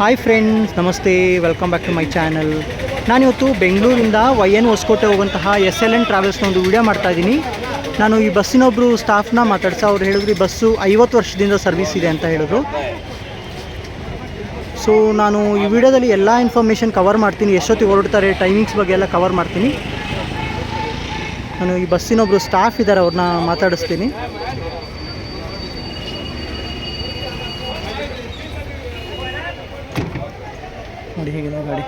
Hi friends, ನಮಸ್ತೆ, welcome back to my channel. ನಾನಿವತ್ತು ಬೆಂಗಳೂರಿಂದ YN ಹೊಸಕೋಟೆ ಹೋಗುವಂತಹ SLN ಟ್ರಾವೆಲ್ಸ್ನ ಒಂದು ವಿಡಿಯೋ ಮಾಡ್ತಾಯಿದ್ದೀನಿ. ನಾನು ಈ ಬಸ್ಸಿನೊಬ್ಬರು ಸ್ಟಾಫ್ನ ಮಾತಾಡ್ಸ ಅವ್ರು ಹೇಳಿದ್ರು ಈ ಬಸ್ಸು 50 ವರ್ಷದಿಂದ ಸರ್ವಿಸ್ ಇದೆ ಅಂತ ಹೇಳಿದ್ರು. ಸೊ ನಾನು ಈ ವಿಡಿಯೋದಲ್ಲಿ ಎಲ್ಲ ಇನ್ಫಾರ್ಮೇಷನ್ ಕವರ್ ಮಾಡ್ತೀನಿ, ಎಷ್ಟೊತ್ತಿಗೆ ಹೊರಡ್ತಾರೆ, ಟೈಮಿಂಗ್ಸ್ ಬಗ್ಗೆ ಎಲ್ಲ ಕವರ್ ಮಾಡ್ತೀನಿ. ನಾನು ಈ ಬಸ್ಸಿನೊಬ್ಬರು ಸ್ಟಾಫ್ ಇದ್ದಾರೆ, ಅವ್ರನ್ನ ಮಾತಾಡಿಸ್ತೀನಿ. ನೋಡಿ ಹೇಗಿದೆ ಗಾಡಿ.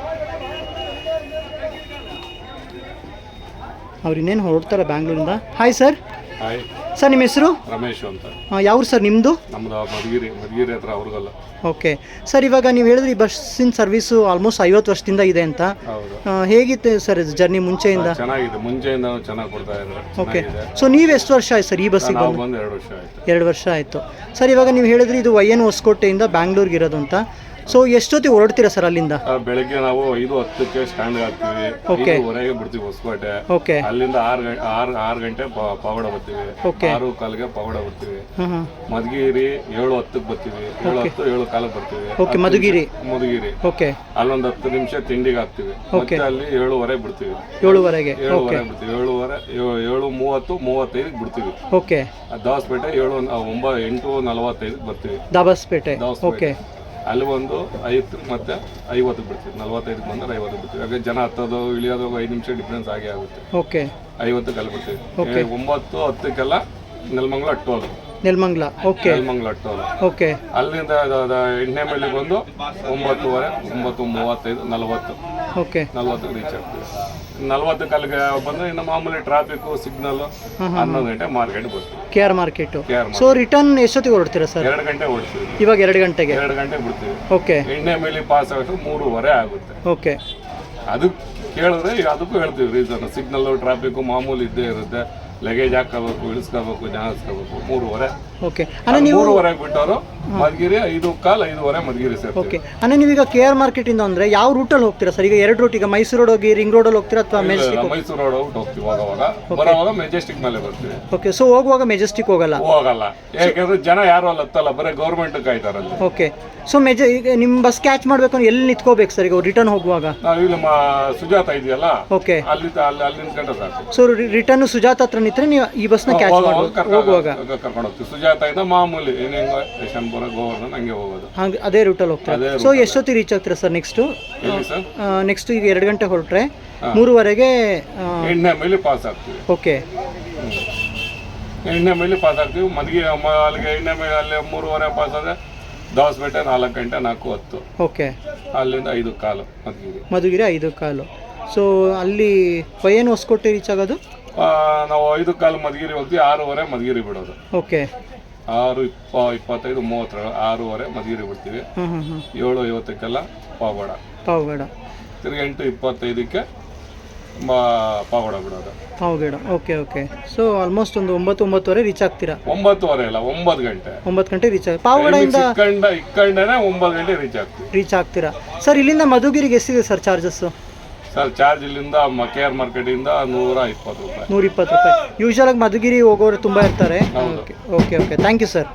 ಅವ್ರು ಇನ್ನೇನು ಹೊರಡ್ತಾರೆ ಬ್ಯಾಂಗ್ಳೂರಿಂದ. Hi sir. ಹಾಯ್ ಸರ್, ನಿಮ್ಮ ಹೆಸರು? ರಮೇಶ್ ಅಂತ. ಯಾವ್ರು ಸರ್ ನಿಮ್ಮದು? ನಮ್ಮದು ಮಧುಗಿರಿ ಹತ್ರ ಅವ್ರಿಗಲ್ಲ. ಓಕೆ ಸರ್, ಇವಾಗ ನೀವು ಹೇಳಿದ್ರಿ ಈ ಬಸ್ಸಿನ ಸರ್ವಿಸು ಆಲ್ಮೋಸ್ಟ್ 50 ವರ್ಷದಿಂದ ಇದೆ ಅಂತ. ಹೌದು. ಹೇಗಿತ್ತು ಸರ್ ಜರ್ನಿ ಮುಂಚೆಯಿಂದ? ಚೆನ್ನಾಗಿದೆ, ಮುಂಚೆಯಿಂದ ಚೆನ್ನಾಗಿ ಕೊಡ್ತಾ ಇದ್ದಾರೆ. ಓಕೆ. ಸೊ ನೀವು ಎಷ್ಟು ವರ್ಷ ಆಯ್ತು ಸರ್ ಈ ಬಸ್ಸಿಗೆ ನಾವು ಬಂದು 2 ವರ್ಷ ಆಯ್ತು. 2 ವರ್ಷ ಆಯಿತು ಸರ್. ಇವಾಗ ನೀವು ಹೇಳಿದ್ರಿ ಇದು YN ಹೊಸಕೋಟೆಯಿಂದ ಬ್ಯಾಂಗ್ಳೂರ್ಗೆ ಇರೋದು ಅಂತ. ಸೊ ಎಷ್ಟೊತ್ತಿಗೆ ಹೊರಡ್ತೀರಾ ಸರ್ ಅಲ್ಲಿಂದ? ಬೆಳಗ್ಗೆ ನಾವು 5:10ಕ್ಕೆ ಸ್ಟ್ಯಾಂಡ್ ಆಗ್ತೀವಿ. ಓಕೆ. 5:30ಗೆ ಬಿಡ್ತೀವಿ ಹೊಸಕೋಟೆ. ಓಕೆ. ಅಲ್ಲಿಂದ 6 ಗಂಟೆ ಪವಾಡ ಬರ್ತೀವಿ. ಓಕೆ. 6:15ಗೆ ಪವಾಡ ಬರ್ತೀವಿ. ಹಾಂ. ಮಧುಗಿರಿ 7:10ಕ್ಕೆ ಬರ್ತೀವಿ. 7:10 7:15 ಬರ್ತೀವಿ. ಓಕೆ. ಮಧುಗಿರಿ. ಓಕೆ. ಅಲ್ಲೊಂದು 10 ನಿಮಿಷ ತಿಂಡಿಗೆ ಹಾಕ್ತೀವಿ. ಮತ್ತೆ ಅಲ್ಲಿ 7:15 ಬಿಡ್ತೀವಿ. 7:15ಗೆ. ಓಕೆ. ಬಿಡ್ತೀವಿ. 7:30 7:35 ಬಿಡ್ತೀವಿ. ಓಕೆ. ದಾಸಪೇಟೆ 8:45 ಬರ್ತೀವಿ. ದಾಬಸ್ಪೇಟೆ. ಓಕೆ. ಅಲ್ಲಿ ಒಂದು 5 ಮತ್ತೆ 50 ಬಿಡ್ತೀವಿ. 45 ಬಂದ್ರೆ 50 ಬಿಡ್ತೀವಿ. ಯಾಕಂದ್ರೆ ಜನ ಹತ್ತೋದು ಇಳಿಯೋದು 5 ನಿಮಿಷ ಡಿಫ್ರೆನ್ಸ್ ಆಗೇ ಆಗುತ್ತೆ. ಓಕೆ. 50ಕ್ಕೆ ಅಲ್ಲಿ ಬಿಡ್ತೀವಿ. ಓಕೆ. 9:10ಕ್ಕೆಲ್ಲ ನೆಲಮಂಗಲ ಅಟ್ಟೋದು. ನೆಲಮಂಗಲ. ಓಕೆ. ನೆಲಮಂಗಲ ಅಟ್ಟೋದು. ಓಕೆ. ಅಲ್ಲಿಂದ ಎಣ್ಣೆ ಮೇಲೆ ಬಂದು 9:30 9:35 40 ಓಕೆ. 40ಕ್ಕೆ ರೀಚ್ ಆಗ್ತೀವಿ. 40ಕ್ಕೆ ಅಲ್ಲಿಗೆ ಬಂದ್ರೆ ಇನ್ನು ಮಾಮೂಲಿ ಟ್ರಾಫಿಕ್ ಸಿಗ್ನಲ್ 11 ಗಂಟೆ ಮಾರ್ಕೆಟ್ ಬರ್ತೀವಿ. KR market. ಸೊ ರಿಟರ್ನ್ ಎಷ್ಟೊತ್ತಿಗೆ ಹೊರಡ್ತೀರಾ ಸರ್? 2 ಗಂಟೆ ಓಡಿಸ್ತೀವಿ. ಇವಾಗ 2 ಗಂಟೆಗೆ. 2 ಗಂಟೆಗೆ ಬಿಡ್ತೀವಿ. ಓಕೆ. ಎಣ್ಣೆ ಮೇಲೆ ಪಾಸ್ ಆಗೋದು 3:30 ಆಗುತ್ತೆ. ಓಕೆ. ಅದು ಕೇಳಿದ್ರೆ ಅದಕ್ಕೂ ಹೇಳ್ತೀವಿ ರೀಸನ್. ಸಿಗ್ನಲ್ ಟ್ರಾಫಿಕ್ ಮಾಮೂಲಿ ಇದ್ದೇ ಇರುತ್ತೆ. ಲಗೇಜ್ ಹಾಕೋಬೇಕು, ಇಳಿಸ್ಕೋಬೇಕು, ಜನ ಇಳಿಸ್ಕೋಬೇಕು. 3:30. ಓಕೆ. ಅಣ್ಣ ನೀವು 3:30 ಬಿಟ್ಟವರು ಮಧುಗಿರಿ 5:15 5:30 ಸೇರ್ತೀವಿ. ಓಕೆ. ಅಣ್ಣ ನೀವೀಗ KR ಮಾರ್ಕೆಟಿಂದ ಅಂದರೆ ಯಾವ ರೂಟಲ್ಲಿ ಹೋಗ್ತೀರಾ ಸರ್? ಈಗ 2 ರೂಟ್, ಈಗ ಮೈಸೂರು ರೋಡ್ ಹೋಗಿ ರಿಂಗ್ ರೋಡಲ್ಲಿ ಹೋಗ್ತೀರಾ ಅಥವಾ ಮೆಜೆಸ್ಟಿಕ್? ಮೈಸೂರು ರೋಡ್ ಔಟ್ ಹೋಗ್ತೀವಿ. ಬರೋವಾಗ ಮೆಜೆಸ್ಟಿಕ್ ಮೇಲೆ ಬರ್ತೀವಿ. ಓಕೆ. ಸೊ ಹೋಗುವಾಗ ಮೆಜೆಸ್ಟಿಕ್ ಹೋಗಲ್ಲ? ಯಾಕಂದ್ರೆ ಜನ ಯಾರು ಅಲ್ಲಿ ಹತ್ತಲ್ಲ, ಬರೀ ಗೌರ್ಮೆಂಟ್ ಕಾಯ್ತಾರಲ್ಲ. ಓಕೆ. ಸೊ ಈಗ ನಿಮ್ಮ ಬಸ್ ಕ್ಯಾಚ್ ಮಾಡಬೇಕು ಅಂದ್ರೆ ಎಲ್ಲಿ ನಿಂತ್ಕೋಬೇಕು ಸರ್ ಈಗ ರಿಟರ್ನ್ ಹೋಗುವಾಗ? ನಾವು ಇಲ್ಲಿ ಸುಜಾತ ಇದೆಯಲ್ಲ, ಓಕೆ, ಅಲ್ಲಿ ನಿಂತ್ಕೊಂಡ್ರೆ ಸಾಕು. ಸೊ ರಿಟರ್ನ್ ಸುಜಾತ ಹತ್ರ ನಿಂತ್ರೆ ನೀವು ಈ ಬಸ್ನ ಕ್ಯಾಚ್ ಹೋಗುವಾಗ ಕರ್ಕೊಂಡು ಹೋಗ್ತೀವಿ. ಸುಜಾತ ಇಂದ ಮಾಮೂಲಿ ಏನೇನು ಯಶವಂತಪುರ ಗೋವರ್ಧನ್ ಹಂಗೆ ಹೋಗೋದು. ಹಾಗೆ ಅದೇ ರೂಟಲ್ಲಿ ಹೋಗ್ತಾರೆ. ಸೊ ಎಷ್ಟೊತ್ತಿಗೆ ರೀಚ್ ಆಗ್ತೀರಾ ಸರ್ ನೆಕ್ಸ್ಟ್? ನೆಕ್ಸ್ಟ್ ಈಗ 2 ಗಂಟೆ ಹೊರಟ್ರೆ 3:30ಗೆ ಎಣ್ಣೆ ಮೇಲೆ ಪಾಸ್ ಆಗ್ತೀವಿ. ಓಕೆ. ಎಣ್ಣೆ ಮೇಲೆ ಪಾಸ್ ಆಗ್ತೀವಿ. ಅಲ್ಲಿಗೆ ಎಣ್ಣೆ ಮೇಲೆ ಅಲ್ಲಿ 3:30 ಪಾಸ್ ಆದರೆ ದಾಸಪೇಟೆ 4 ಗಂಟೆ 4:10. ಓಕೆ. ಅಲ್ಲಿಂದ 5:15 ಮಧುಗಿರಿ 5:15. ಸೊ ಅಲ್ಲಿ YN ಹೊಸಕೋಟೆ ರೀಚ್ ಆಗೋದು ನಾವು 5:15 ಮಧುಗಿರಿ ಹೋಗ್ತೀವಿ. 6:30 ಮಧುಗಿರಿ ಬಿಡೋದು. ಓಕೆ. 6:25 30 6:30 ಮಧುಗಿರಿ ಬಿಡ್ತೀವಿ. 7:50ಕ್ಕೆಲ್ಲ ಪಾವಗಡ. ತಿರ್ಗಿ 8:25ಕ್ಕೆ ಪಾವಗಡ ಬಿಡೋದು. Pavagada. Okay. Okay. So almost ಒಂದು 9:30 ರೀಚ್ ಆಗ್ತೀರಾ? 9:30 ಇಲ್ಲ, 9 ಗಂಟೆ. 9 ಗಂಟೆ ರೀಚ್ ಆಗ ಪಾವಗಡದಿಂದ ಇಕ್ಕಂಡೇನೆ 9 ಗಂಟೆ ರೀಚ್ ಆಗ್ತೀರಾ ಸರ್. ಇಲ್ಲಿಂದ ಮಧುಗಿರಿಗೆ ಎಷ್ಟಿದೆ ಸರ್ ಚಾರ್ಜಸ್ಸು? ಸರ್ ಚಾರ್ಜ್ ಇಲ್ಲಿಂದ KR ಮಾರ್ಕೆಟಿಂದ 120 ರೂಪಾಯಿ. 120 ರೂಪಾಯಿ. ಯೂಶುವಲ್ ಆಗಿ ಮಧುಗಿರಿ ಹೋಗೋರು ತುಂಬ ಇರ್ತಾರೆ. ಓಕೆ. Thank you sir.